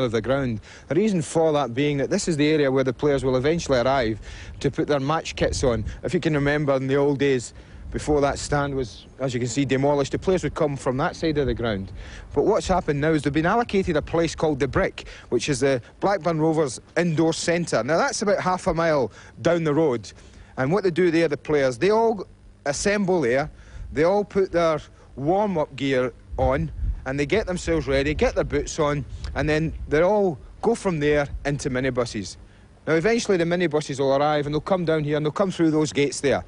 of the ground. The reason for that being that this is the area where the players will eventually arrive to put their match kits on. If you can remember, in the old days, before that stand was, as you can see, demolished, the players would come from that side of the ground. But what's happened now is they've been allocated a place called the BRIC, which is the Blackburn Rovers Indoor Centre. Now, that's about half a mile down the road. And what they do there, the players, they all assemble there, they all put their warm-up gear on, and they get themselves ready, get their boots on, and then they all go from there into minibuses. Now, eventually the minibuses will arrive and they'll come down here and they'll come through those gates there.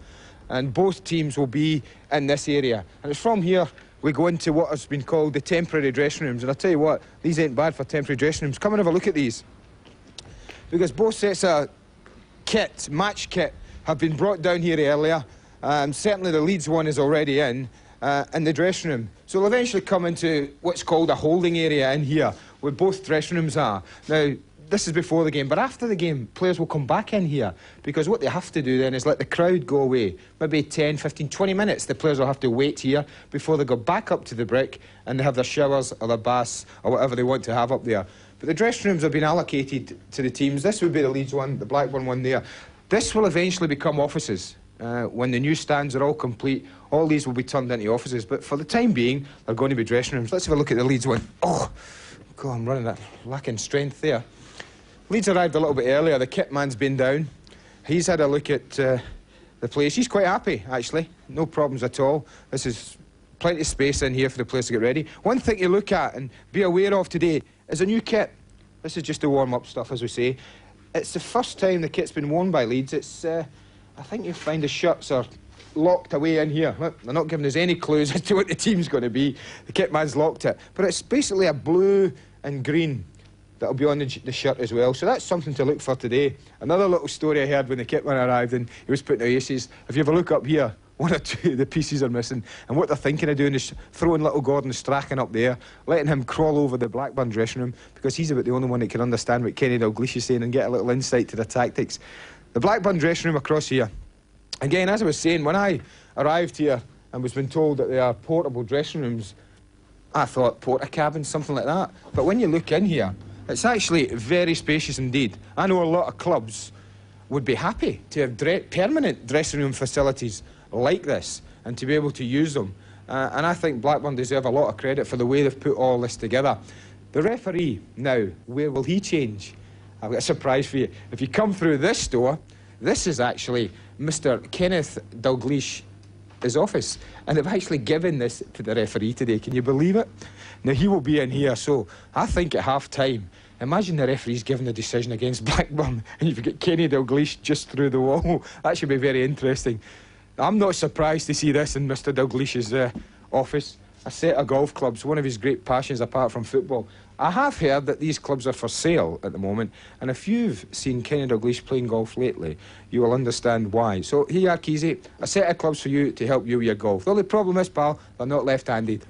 And both teams will be in this area. And it's from here we go into what has been called the temporary dressing rooms. And I'll tell you what, these ain't bad for temporary dressing rooms. Come and have a look at these. Because both sets of kit, match kit, have been brought down here earlier. Certainly the Leeds one is already in the dressing room. So we'll eventually come into what's called a holding area in here, where both dressing rooms are. Now, this is before the game, but after the game, players will come back in here, because what they have to do then is let the crowd go away. Maybe 10, 15, 20 minutes, the players will have to wait here before they go back up to the BRIC and they have their showers or their baths or whatever they want to have up there. But the dressing rooms have been allocated to the teams. This would be the Leeds one, the Blackburn one there. This will eventually become offices. When the new stands are all complete, all these will be turned into offices. But for the time being, they're going to be dressing rooms. Let's have a look at the Leeds one. Oh, God, I'm running that, lacking strength there. Leeds arrived a little bit earlier. The kit man's been down. He's had a look at the place. He's quite happy, actually. No problems at all. This is plenty of space in here for the players to get ready. One thing to look at and be aware of today is a new kit. This is just the warm-up stuff, as we say. It's the first time the kit's been worn by Leeds. It's, I think you'll find the shirts are locked away in here. Look, they're not giving us any clues as to what the team's going to be. The kit man's locked it. But it's basically a blue and green that'll be on the shirt as well. So that's something to look for today. Another little story I heard when the kit man arrived and he was putting out aces. If you have a look up here, one or two of the pieces are missing. And what they're thinking of doing is throwing little Gordon Strachan up there, letting him crawl over the Blackburn dressing room, because he's about the only one that can understand what Kenny Dalglish is saying and get a little insight to the tactics. The Blackburn dressing room across here. Again, as I was saying, when I arrived here and was been told that they are portable dressing rooms, I thought porta cabins, something like that. But when you look in here, it's actually very spacious indeed. I know a lot of clubs would be happy to have permanent dressing room facilities like this and to be able to use them. And I think Blackburn deserve a lot of credit for the way they've put all this together. The referee, now, where will he change? I've got a surprise for you. If you come through this door, this is actually Mr. Kenneth Dalglish's office. And they've actually given this to the referee today. Can you believe it? Now, he will be in here, so I think at half-time, imagine the referee's giving the decision against Blackburn and you've got Kenny Dalglish just through the wall. That should be very interesting. I'm not surprised to see this in Mr. Dalglish's office. A set of golf clubs, one of his great passions apart from football. I have heard that these clubs are for sale at the moment, and if you've seen Kenny Dalglish playing golf lately, you will understand why. So here you are, Keezy, a set of clubs for you to help you with your golf. The only problem is, pal, they're not left-handed.